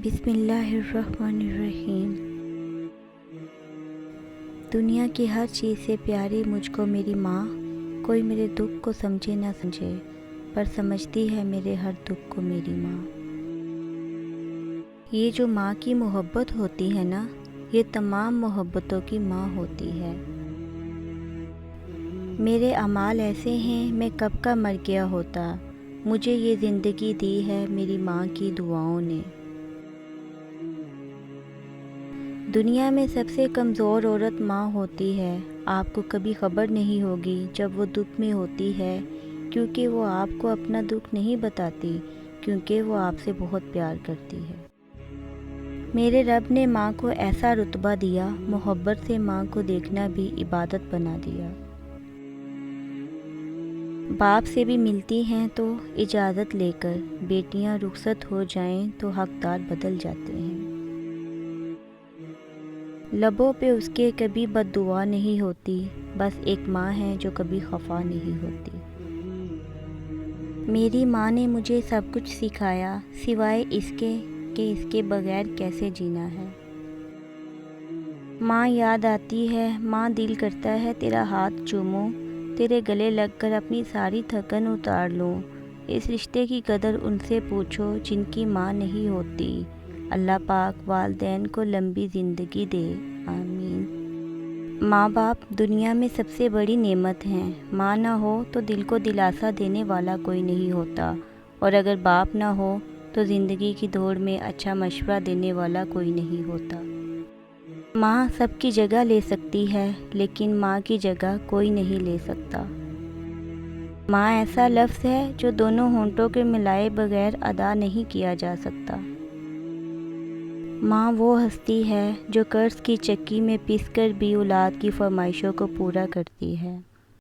بسم اللہ الرحمن الرحیم۔ دنیا کی ہر چیز سے پیاری مجھ کو میری ماں، کوئی میرے دکھ کو سمجھے نہ سمجھے، پر سمجھتی ہے میرے ہر دکھ کو میری ماں۔ یہ جو ماں کی محبت ہوتی ہے نا، یہ تمام محبتوں کی ماں ہوتی ہے۔ میرے اعمال ایسے ہیں میں کب کا مر گیا ہوتا، مجھے یہ زندگی دی ہے میری ماں کی دعاؤں نے۔ دنیا میں سب سے کمزور عورت ماں ہوتی ہے، آپ کو کبھی خبر نہیں ہوگی جب وہ دکھ میں ہوتی ہے، کیونکہ وہ آپ کو اپنا دکھ نہیں بتاتی، کیونکہ وہ آپ سے بہت پیار کرتی ہے۔ میرے رب نے ماں کو ایسا رتبہ دیا، محبت سے ماں کو دیکھنا بھی عبادت بنا دیا۔ باپ سے بھی ملتی ہیں تو اجازت لے کر، بیٹیاں رخصت ہو جائیں تو حقدار بدل جاتے ہیں۔ لبوں پہ اس کے کبھی بد دعا نہیں ہوتی، بس ایک ماں ہے جو کبھی خفا نہیں ہوتی۔ میری ماں نے مجھے سب کچھ سکھایا، سوائے اس کے کہ اس کے بغیر کیسے جینا ہے۔ ماں یاد آتی ہے، ماں دل کرتا ہے تیرا ہاتھ چوموں، تیرے گلے لگ کر اپنی ساری تھکن اتار لوں۔ اس رشتے کی قدر ان سے پوچھو جن کی ماں نہیں ہوتی۔ اللہ پاک والدین کو لمبی زندگی دے، آمین۔ ماں باپ دنیا میں سب سے بڑی نعمت ہیں۔ ماں نہ ہو تو دل کو دلاسا دینے والا کوئی نہیں ہوتا، اور اگر باپ نہ ہو تو زندگی کی دوڑ میں اچھا مشورہ دینے والا کوئی نہیں ہوتا۔ ماں سب کی جگہ لے سکتی ہے، لیکن ماں کی جگہ کوئی نہیں لے سکتا۔ ماں ایسا لفظ ہے جو دونوں ہونٹوں کے ملائے بغیر ادا نہیں کیا جا سکتا۔ ماں وہ ہستی ہے جو قرض کی چکی میں پس کر بھی اولاد کی فرمائشوں کو پورا کرتی ہے۔